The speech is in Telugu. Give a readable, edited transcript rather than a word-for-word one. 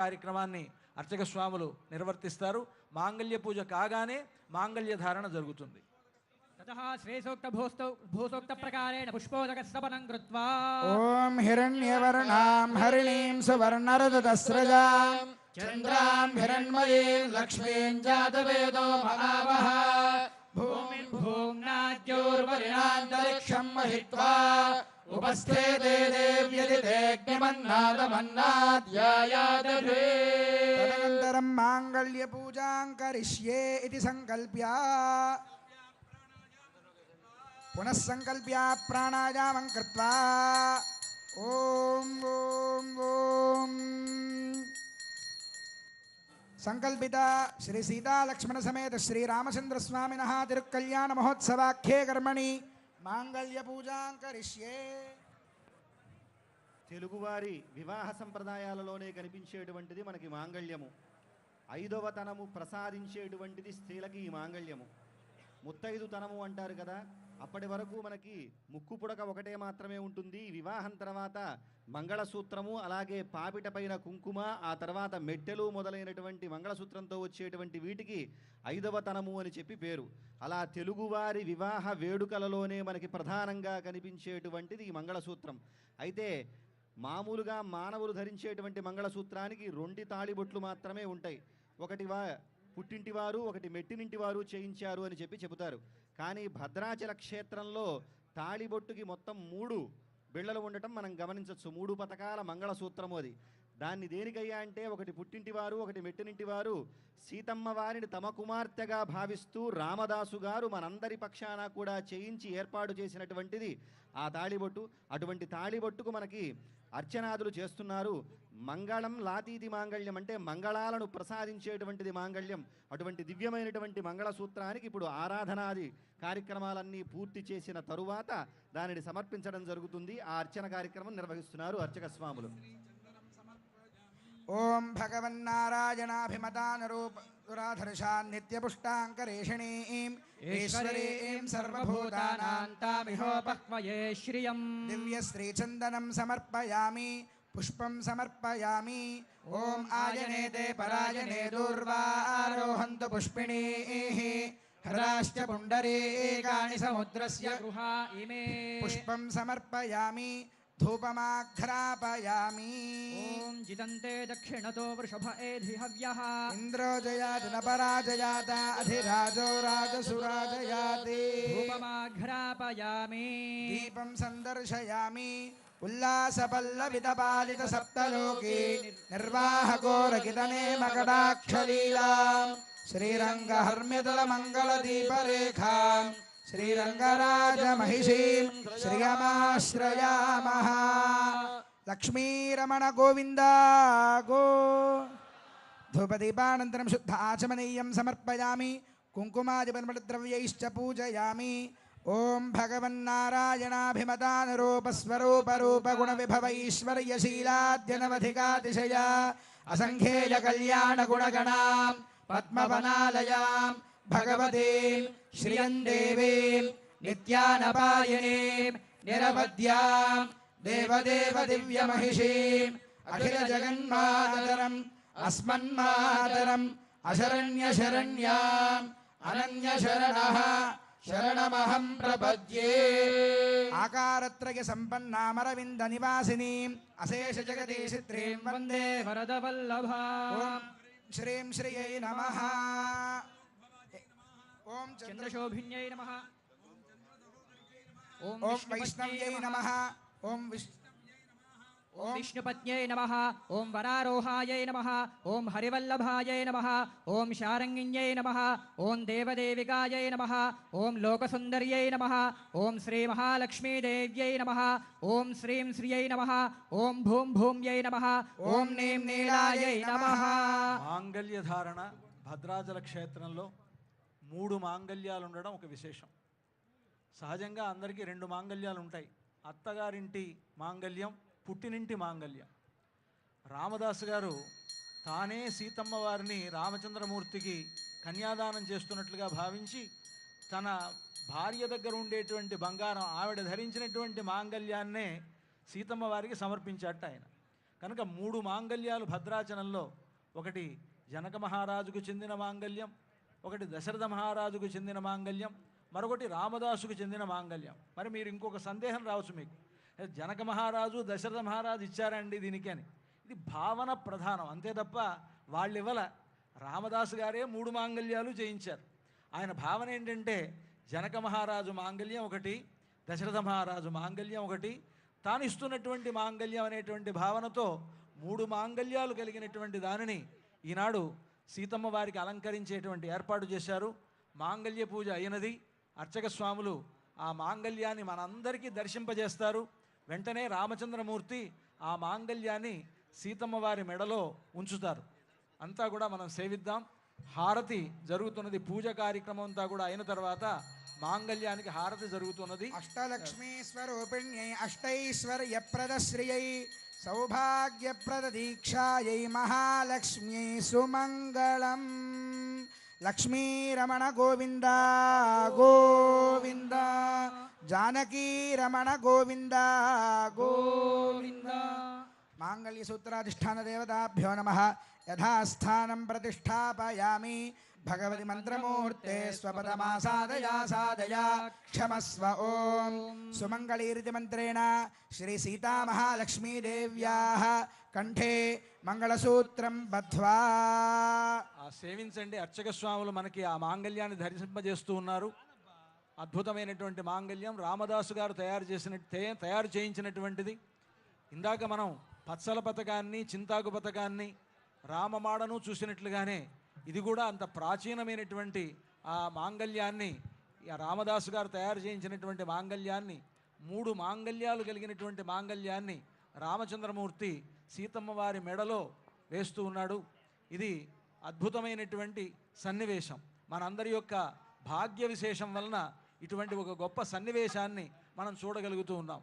కార్యక్రమాన్ని అర్చక స్వాములు నిర్వర్తిస్తారు. మాంగళ్య పూజ కాగానే మాంగళ్య ధారణ జరుగుతుంది. ततः श्रेयसोक्त भूसोक्त प्रकारेण पुष्पोदकस्तपनं कृत्वा ओम हिरण्यवर्णां हरिणीं सुवर्णरजतस्रजां चन्द्रां हिरण्मयीं लक्ष्मीं जातवेदो महावः भूम्नाद्योर्वरिणान्तरिक्षं महित्वा उपस्थे देव्यदितेऽग्निमन्नादमन्नाद्यायादधे तदनन्तरं माङ्गल्यपूजां करिष्ये इति सङ्कल्प्य पुनः संकल्प्य प्राणायामं कृत्वा ओम ओम ओम संकल्पित श्री सीता लक्ष्मण समेत श्री रामचंद्र स्वामिनः तिरुकल्याण महोत्सवाख्ये कर्मणि मांगल्य पूजां करिष्ये. తెలుగువారి వివాహ సంప్రదాయాలలోనే కనిపించేటువంటిది మనకి మాంగళ్యము. ఐదవ తనము ప్రసాదించేటువంటిది స్త్రీలకి ఈ మాంగళ్యము. ముత్తైదు తనము అంటారు కదా, అప్పటి వరకు మనకి ముక్కు పుడక ఒకటే మాత్రమే ఉంటుంది. వివాహం తర్వాత మంగళసూత్రము, అలాగే పాపిట పైన కుంకుమ, ఆ తర్వాత మెట్టెలు మొదలైనటువంటి మంగళసూత్రంతో వచ్చేటువంటి వీటికి ఐదవ తనము అని చెప్పి పేరు. అలా తెలుగువారి వివాహ వేడుకలలోనే మనకి ప్రధానంగా కనిపించేటువంటిది ఈ మంగళసూత్రం. అయితే మామూలుగా మానవులు ధరించేటువంటి మంగళసూత్రానికి 2 తాళిబొట్లు మాత్రమే ఉంటాయి. ఒకటి పుట్టింటివారు, ఒకటి మెట్టినింటివారు చేయించారు అని చెప్పి చెబుతారు. కానీ భద్రాచల క్షేత్రంలో తాళిబొట్టుకి మొత్తం 3 బిళ్ళలు ఉండటం మనం గమనించవచ్చు. 3 పతకాల మంగళసూత్రము అది. దాన్ని దేనికయ్యా అంటే, ఒకటి పుట్టింటివారు, ఒకటి మెట్టినింటివారు సీతమ్మ వారిని తమ కుమార్తెగా భావిస్తూ రామదాసు గారు మనందరి పక్షాన కూడా చేయించి ఏర్పాటు చేసినటువంటిది ఆ తాళిబొట్టు. అటువంటి తాళిబొట్టుకు మనకి అర్చనాదులు చేస్తున్నారు. మంగళం లాతీతి మాంగళ్యం అంటే మంగళాలను ప్రసాదించేటువంటిది మాంగళ్యం. అటువంటి దివ్యమైనటువంటి మంగళసూత్రానికి ఇప్పుడు ఆరాధనాది కార్యక్రమాలన్నీ పూర్తి చేసిన తరువాత దానిని సమర్పించడం జరుగుతుంది. ఆ అర్చన కార్యక్రమం నిర్వహిస్తున్నారు అర్చక స్వాములు. ఓం భగవన్నారాయణాభిమతానరూపదురాధర్షాన్ నిత్యపుష్టాంకరేషిణీం ఈశ్వరీం సర్వభూతానాం तामिहोपक्वये श्रियम् दिव्यश्रीचन्दनं समर्पयामि पुष्पं समर्पयामि. ओम आयनेते परायणे दूर्वारोहन्तु पुष्पिणीः हराश्च पुण्डरीकाणि समुद्रस्य गृहा इमे पुष्पं समर्पयामि धूपमाघ्रापयामि. ओम जितन्ते दक्षिणतो वृषभ एधि हव्यः इंद्रो जयाति न पराजयात अधिराजो राजसुराजयाति. धूपमाघ्रापयामि दीपं संदर्शयामि उल्लासपल्लवितपालित सप्तलोकी निर्वाहकोरकितने मकटाक्षलीलां श्रीरङ्गहर्म्यतलमङ्गलदीपरेखां श्रीरङ्गराजमहिषीं श्रियमाश्रयामः. लक्ष्मीरमण गोविन्द गो. धूपदीपानन्तरं शुद्ध आचमनीयं समर्पयामि. कुङ्कुमादिपरिमलद्रव्यैश्च पूजयामि. ओम भगवन्नारायणाभिमतानरूपस्वरूपरूपगुणविभवैश्वर्यशीलाद्यनवधिकातिशय असंख्येय कल्याणगुणगणां पद्मवनालयां भगवतीं श्रियं देवीं नित्यानपायनीं निरवध्यां देवदेव दिव्यमहिषीं अखिलजगन्मातरम् अस्मन्मातरम् अशरण्यशरण्याम् अनन्यशरणः शरणमहं प्रपद्ये. आकारत्रय संपन्नामरविंद निवासिनीं अशेष जगदीशित्रीं वन्दे वरदवल्लभाम्. श्रीं श्रियै नमः. ओम चन्द्रशोभिन्यै नमः. ओम वैष्णव्यै नमः. ओम विष्णुपत्न्यै नमः. ओम वरारोहायै नमः. ओम हरिवल्लभायै नमः. ओम शारङ्गिन्यै नमः. ओम देवदेविकायै नमः. ओम लोकसुन्दर्यै नमः. ओम श्रीमहालक्ष्मीदेव्यै नमः. ओम श्रीं श्रियै नमः. ओम भूं भूम्यै नमः. ओम नीं नीलायै नमः. మాంగళ్య ధారణ భద్రాచల క్షేత్రంలో 3 మాంగళ్యాలు ఉండడం ఒక విశేషం. సహజంగా అందరికీ 2 మాంగళ్యాలు ఉంటాయి. అత్తగారింటి మాంగళ్యం, పుట్టినింటి మాంగళ్యం. రామదాసు గారు తానే సీతమ్మ వారిని రామచంద్రమూర్తికి కన్యాదానం చేస్తున్నట్లుగా భావించి తన భార్య దగ్గర ఉండేటువంటి బంగారం, ఆవిడ ధరించినటువంటి మాంగళ్యాన్నే సీతమ్మ వారికి సమర్పించాట ఆయన. కనుక 3 మాంగళ్యాలు భద్రాచలంలో, ఒకటి జనక మహారాజుకు చెందిన మాంగళ్యం, ఒకటి దశరథ మహారాజుకు చెందిన మాంగళ్యం, మరొకటి రామదాసుకు చెందిన మాంగళ్యం. మరి మీరు ఇంకొక సందేహం రావచ్చు మీకు, జనక మహారాజు దశరథ మహారాజు ఇచ్చారండి దీనికి అని. ఇది భావన ప్రధానం అంతే తప్ప వాళ్ళు ఇవ్వల. రామదాసు గారే 3 మాంగళ్యాలు చేయించారు. ఆయన భావన ఏంటంటే జనక మహారాజు మాంగళ్యం ఒకటి, దశరథ మహారాజు మాంగళ్యం ఒకటి, తాను ఇస్తున్నటువంటి మాంగళ్యం అనేటువంటి భావనతో 3 మాంగళ్యాలు కలిగినటువంటి దానిని ఈనాడు సీతమ్మ వారికి అలంకరించేటువంటి ఏర్పాటు చేశారు. మాంగళ్య పూజ అయినది. అర్చక స్వాములు ఆ మాంగళ్యాన్ని మనందరికీ దర్శింపజేస్తారు. వెంటనే రామచంద్రమూర్తి ఆ మాంగళ్యాన్ని సీతమ్మ వారి మెడలో ఉంచుతారు. అంతా కూడా మనం సేవిద్దాం. హారతి జరుగుతున్నది. పూజ కార్యక్రమం అంతా కూడా అయిన తర్వాత మాంగళ్యానికి హారతి జరుగుతున్నది. అష్టలక్ష్మీ స్వరూపిణ్యై అష్టైశ్వర్యప్రదశ్రియై సౌభాగ్యప్రద దీక్షాయై మహాలక్ష్మ్యై సుమంగళం. లక్ష్మీరమణ గోవింద గోవింద, జానకీ రమణ గోవింద గోవింద. మాంగళ్య సూత్రాధిష్టాన దేవతాభ్యో నమః. యథాస్థానం ప్రతిష్టాపయామి. భగవతి మంత్రమూర్తే స్వపదమాసాదయా సాదయా క్షమస్వ. ఓం సుమంగళీరితి మంత్రేణ శ్రీ సీతామహాలక్ష్మీదేవ్యాః కంఠే మంగళసూత్రం బద్ధ్వా. సేవించండి. అర్చక స్వాములు మనకి ఆ మాంగళ్యాన్ని ధరింపజేస్తూ ఉన్నారు. అద్భుతమైనటువంటి మాంగళ్యం రామదాసు గారు తయారు చేయించినటువంటిది. ఇందాక మనం పచ్చల పథకాన్ని, చింతాకు పథకాన్ని, రామమాడను చూసినట్లుగానే ఇది కూడా అంత ప్రాచీనమైనటువంటి ఆ మాంగళ్యాన్ని, ఆ రామదాసు గారు తయారు చేయించినటువంటి మాంగళ్యాన్ని, 3 మాంగళ్యాలు కలిగినటువంటి మాంగళ్యాన్ని రామచంద్రమూర్తి సీతమ్మ వారి మెడలో వేస్తూ ఉన్నాడు. ఇది అద్భుతమైనటువంటి సన్నివేశం. మనందరి యొక్క భాగ్య విశేషం వలన ఇటువంటి ఒక గొప్ప సన్నివేశాన్ని మనం చూడగలుగుతూ ఉన్నాం.